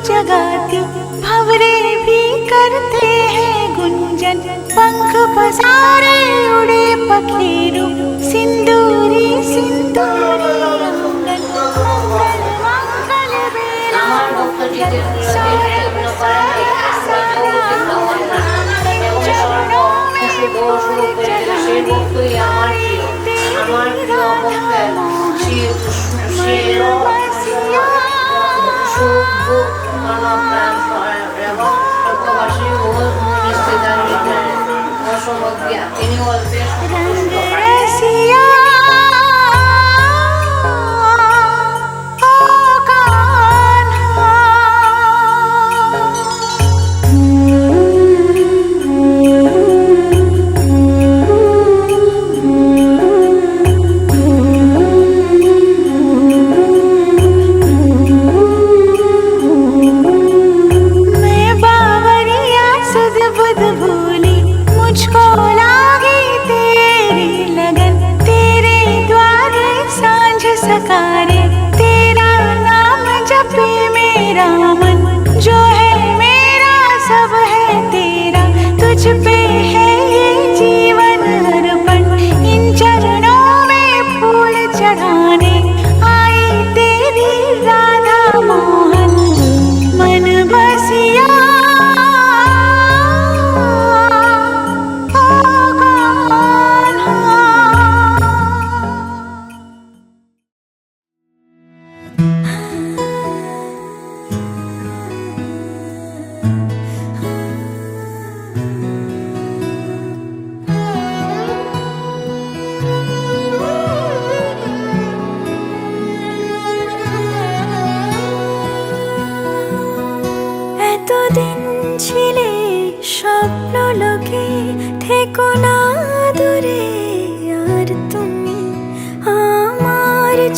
जगाती भंवरे भी करते हैं गुंजन। पंख पसारे उड़े पखेरु सिंदूरी सिंदूरी आंगन। मंगल मंगल बेरा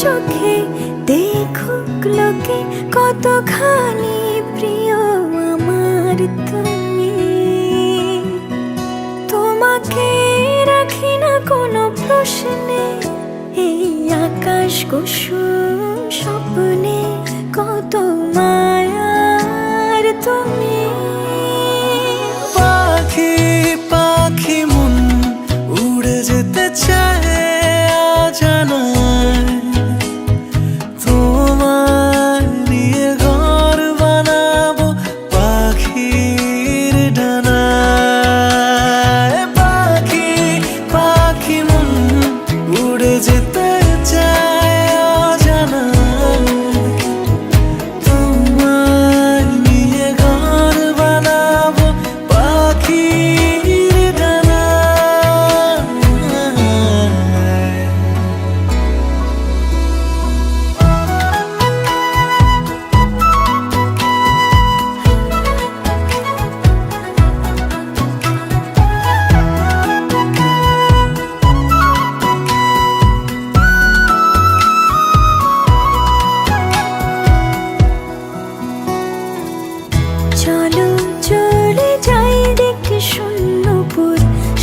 চোখে দেখুক লোকে কতখানি প্রিয় আমার তুমি। তোমাকে রাখি না কোনো প্রশ্নে, এই আকাশ কুসুম স্বপ্নে কত মায়ার তুমি। পাখি পাখি মন উড়ে যেতে চায়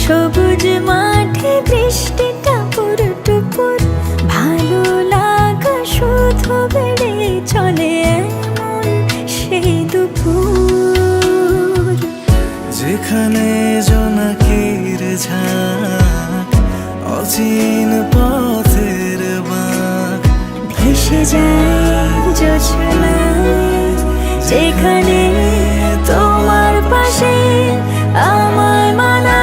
সবুজ মাঠে বৃষ্টি টাপুর টুপুর, ভালো লাগা শুধু বেড়ে চলে এমন সেই দুপুর। যেখানে জোনাকির ঝাঁক অচিন পথের বাঁক ভেসে যায় জোছনায়, যেখানে তোমার পাশে আমার মানা।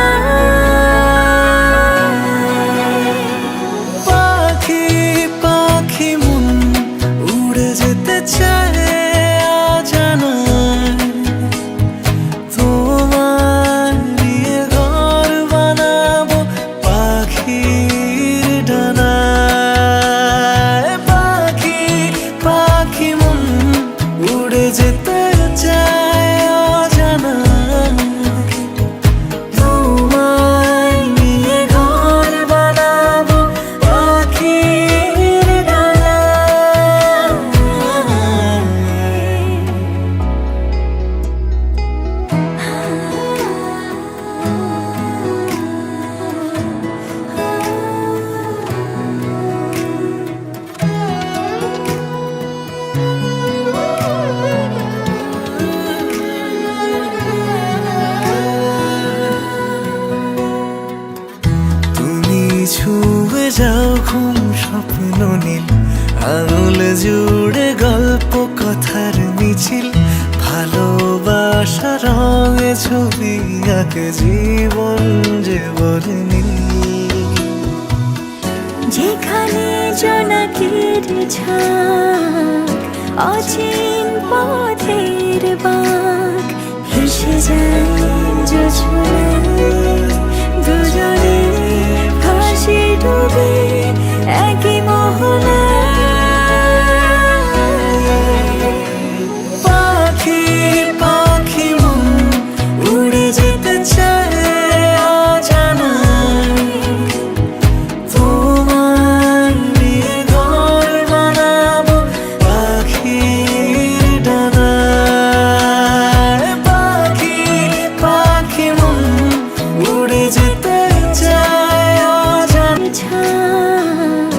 যেতে চায় ছুঁয়ে যাও ঘুম স্বপ্ন নীল, আঙুল জুড়ে গল্প কথার মিছিল, ভালোবাসা রঙে ছবি আঁকে জীবন যে বলে নীল। যেখানে জোনাকির ঝাঁক, অচিন পথের বাঁক, ভেসে যায় জোছনায়, দুজনে ভাসি ডুবে একই মোহনায়। পাখি পাখি মন উড়ে যেতে চায় অজানায়, তোমার নিয়ে ঘর বানাবো পাখির ডানায়। পাখি পাখি মন উড়ে যেতে চায় অজানায়। ঝাঁক,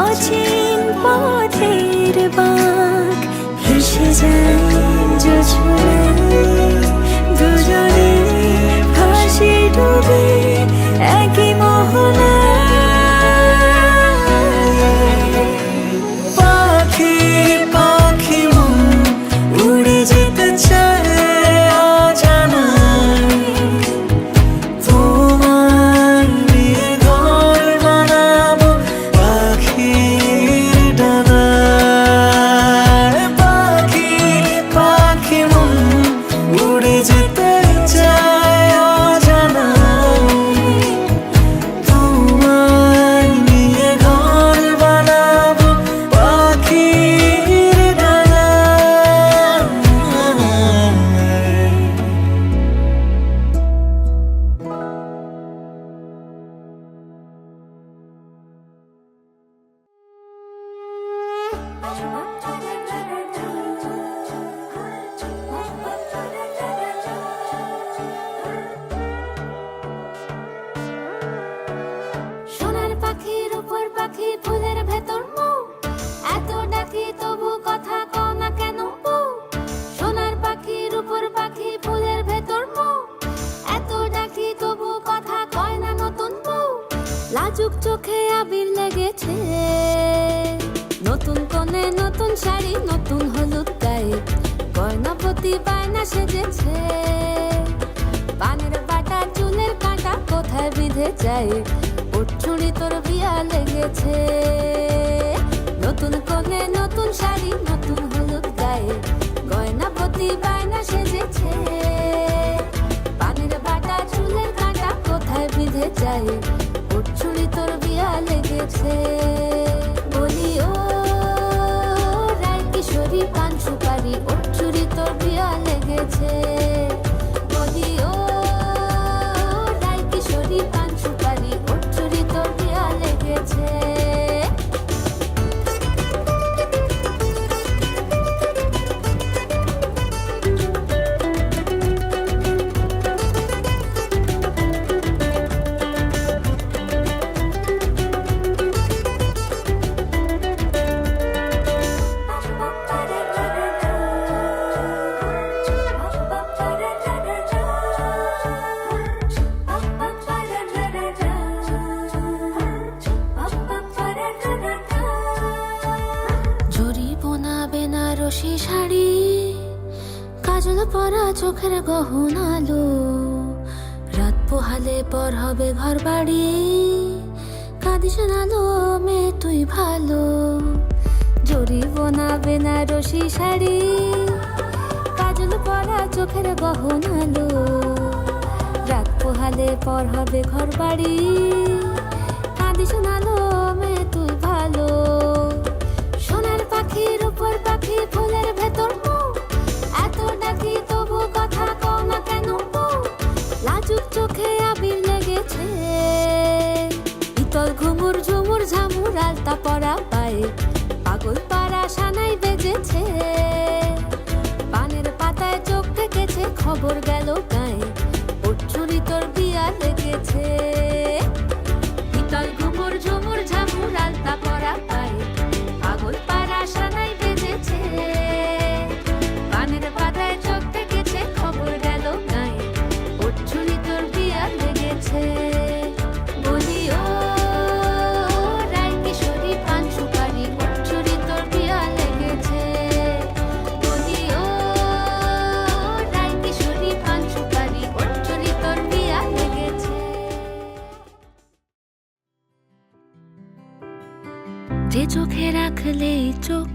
অচিন পথের বাঁক, ভেসে যায় জোছনায়, দুজনে ভাসি ডুবে একই মোহনায়। পাখি পাখি মন উড়ে যেতে চায় অজানায়, তোমার নিয়ে ঘর বানাবো পাখির ডানায়। পাখি পাখি মন উড়ে যেতে চায় অজানায়, তোমার নিয়ে ঘর বানাবো পাখির ডানায়। সোনার পাখির উপর পাখি ফুলের ভেতর মৌ, এত ডাকি তবু কথা কও না কেন বউ। সোনার পাখির উপর পাখি ফুলের ভেতর মৌ, এত ডাকি তবু কথা কয় না নতুন বউ। লাজুক চোখে আবির লেগেছে, নতুন কোণে নতুন শাড়ি নতুন হলুদ গায়ে, গয়নাপতি বায়না সেজেছে। পানের বাটা চুলের কাঁটা কোথায় বিঁধে যায়, ওর চুড়ি তোর বিয়া লেগেছে। নতুন কোণে নতুন শাড়ি নতুন হলুদ গায়ে, গয়নাপতি বায়না সেজেছে। পানের বাটা চুলের কাঁটা কোথায় বিঁধে যায়, ওর চুড়ি তোর বিয়া লেগেছে। বলি ও রায় কিশোরী পান সুপারি, ওর চুড়ি তোর বিয়া লেগেছে। বলি ও রায় কিশোরী পান সুপারি, ওর চুড়ি তোর বিয়া লেগেছে। জরি বোনা বেনারসি শাড়ি, কাজল পরা চোখের গহনালো, রাত পোহালে পর হবে ঘর বাড়ি, কাঁদিস না লো মেয়ে তুই ভালো। জরি বোনা বেনারসি শাড়ি, কাজল পরা চোখের গহনালো, রাত পোহালে পর হবে ঘর বাড়ি, কাঁদিস না লো মেয়ে তুই ভালো। সোনার পাখির উপর পাখি ফুলের ভেতর মৌ, এত ডাকি তবু কথা কও না কেন বউ। লাজুক চোখে আবির লেগেছে, ইতল ঘুমুর ঝুমুর ঝামুর আলতা পরা পায়ে, পাগল পাড়া সানাই বেজেছে। পানের পাতায় চোখ থেকেছে, খবর গেল গায়ে, ওর চুরি তোর বিয়া লেগেছে। ইতল ঘুমুর ঝুমুর ঝামুর আলতা পরা পায়ে, পাগল পাড়া সানাই বেজেছে। পানের পাতায় চোখ থেকেছে, খবর গেল গায়ে, ওর চুরি তোর বিয়া লেগেছে। বলি ও যে চোখে রাখলেই চোখ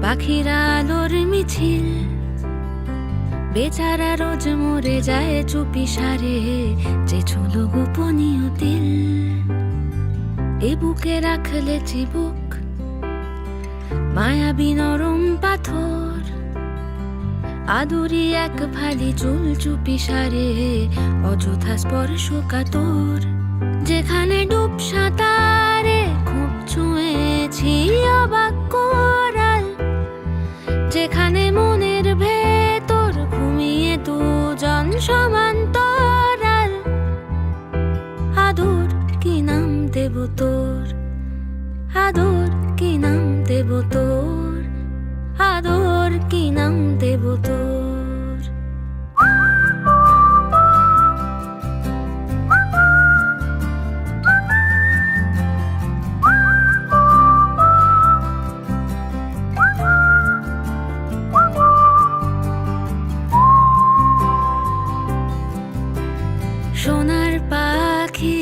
পাখিরা আলোর মিছিল, বেচারা রোজ মরে যায় চুপি সারে যে ছিল গোপনীয় দিল। এ বুকে রাখলে চিবুক মায়াবী নরম পাথর, আদুরি এক ফালি চুল চুপি সারে অযথা স্পর্শ কাতর। যেখানে ডুব সাঁতারে খুব ছুঁয়েছি অবাক কোরাল, যেখানে মনের ভেতর ঘুমিয়ে দুজন সমান্তরাল। আদর কি নাম দেব তোর, আদর কি নাম দেব তোর, আদর কি নাম দেব তোর। সোনার পাখি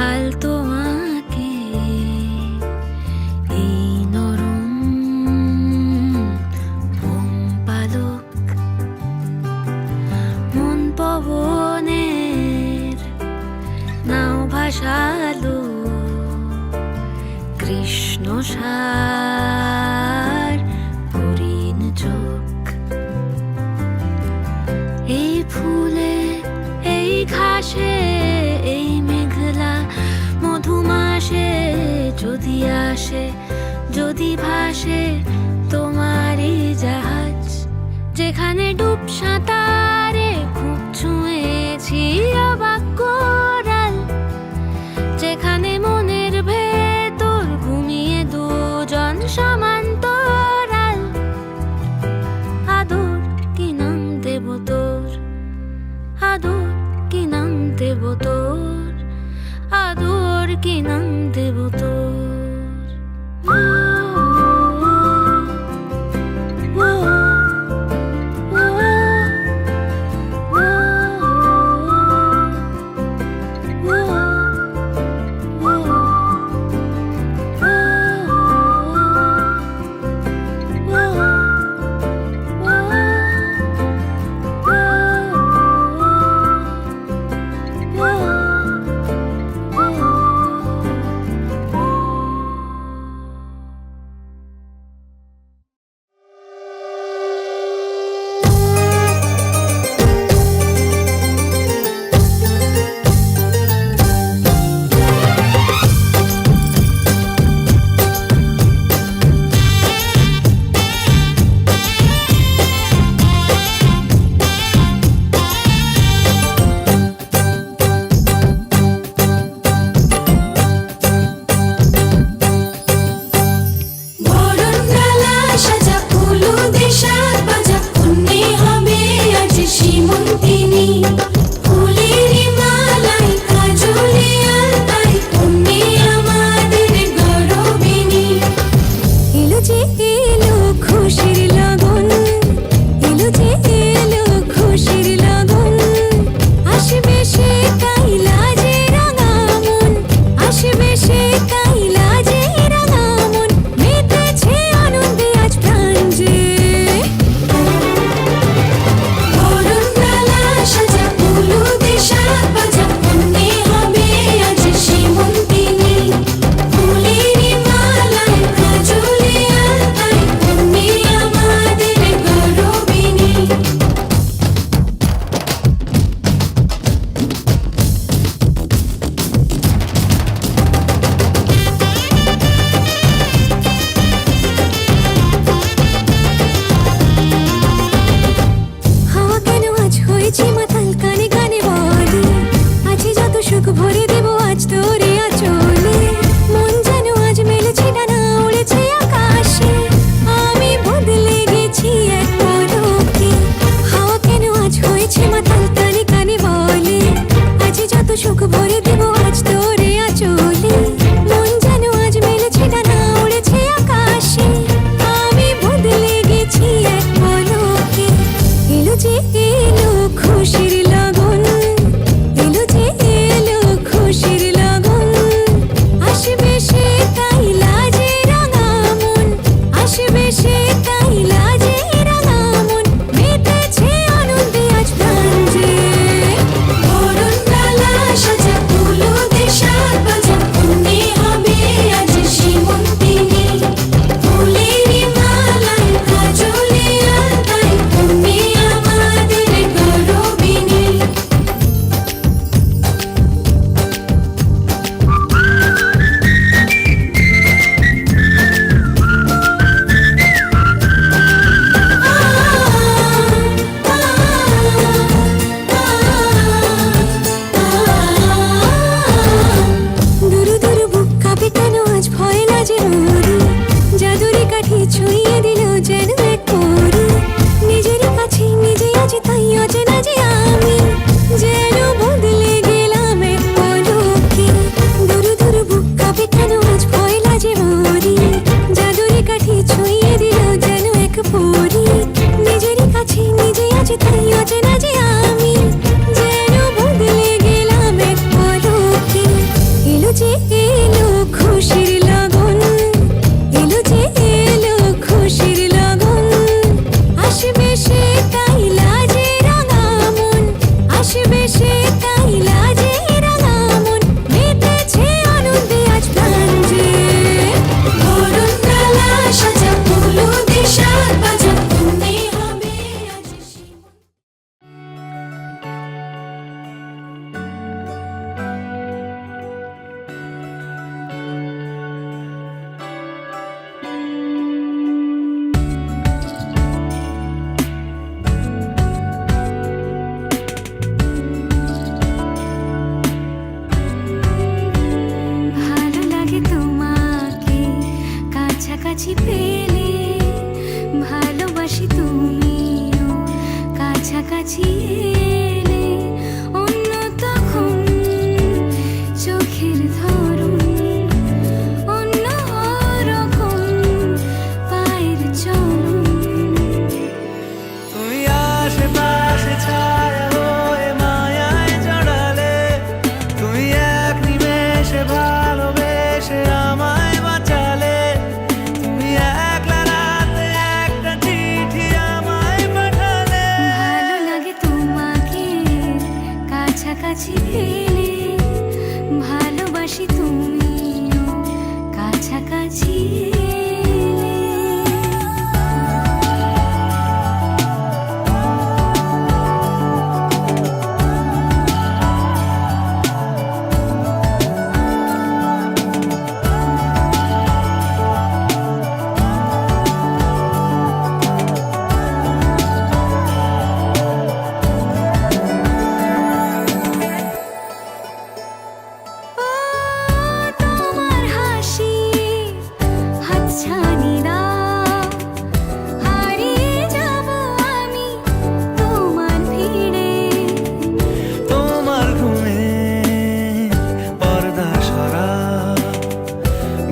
আলতো আঁকে এই নরম ঘুম পালক, মন পবনের নাও ভাসালো কৃষ্ণ সার হরিণ চোখ। এই ফুলে এই ঘাসে এই মেঘলা মধুমাসে যদি আসে যদি ভাসে তোমারই জাহাজ, যেখানে ডুব সাঁতারে খুব ছুঁয়েছি অবাক কোরাল, যেখানে মনের ভেতর ঘুমিয়ে দুজন সমান্তরাল। আদর কি নাম দেব তোর, আদর কি নাম দেব তোর, আদর কি নাম দেব তোর। কাছাকাছি পেলে ভালোবাসি তুমিও কাছাকাছি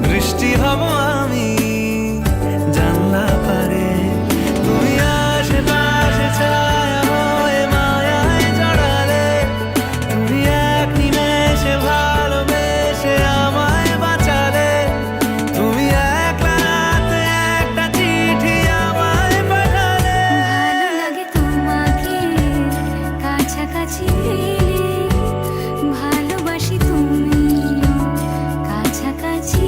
বৃষ্টি হব আমি জানলা পারে, তুমি আশেপাশে ছায়া হয়ে মায়ায় জড়ালে, তুমি এক নিমেষে ভালোবেসে আমায় বাঁচালে, তুমি এক রাতে একটা চিঠি আমায় পাঠালে। ভালো লাগে তোমাকে কাছাকাছি পেলে ভালোবাসি তুমিও কাছাকাছি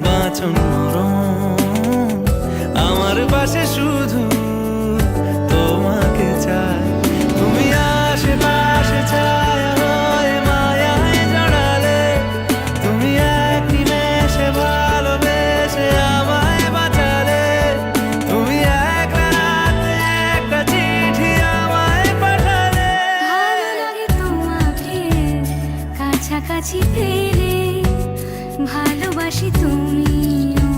বাঁচন নরম আমার পাশে শুধু তোমাকে চাই, তুমি আশেপাশে ছায়া হয়ে মায়ায় জড়ালে, তুমি এক নিমেষে ভালোবেসে আমায় বাঁচালে, তুমি এক রাতে একটা চিঠি আমায় পাঠালে। ভালো লাগে তোমাকে কাছাকাছি পেলে ভালোবাসি তুমিও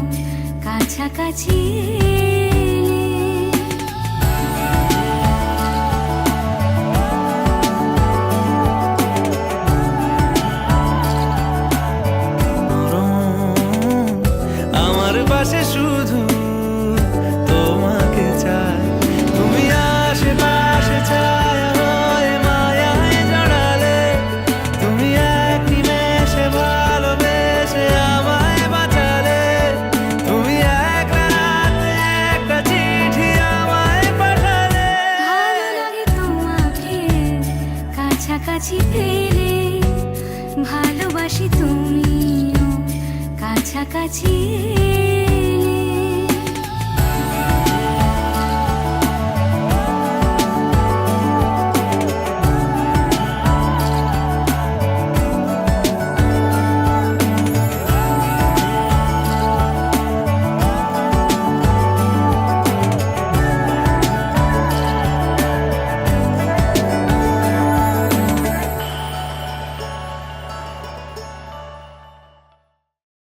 কাছাকাছি আমার পাশে শুধু তোমাকে চাই, তুমি আশেপাশে ছায়া হয়ে মায়ায় জড়ালে, তুমি এক নিমেষে ভালোবেসে আমায় বাঁচালে, তুমি এক রাতে একটা চিঠি আমায় পাঠালে। ভালো লাগে তোমাকে কাছাকাছি পেলে ভালোবাসি তুমিও কাছাকাছি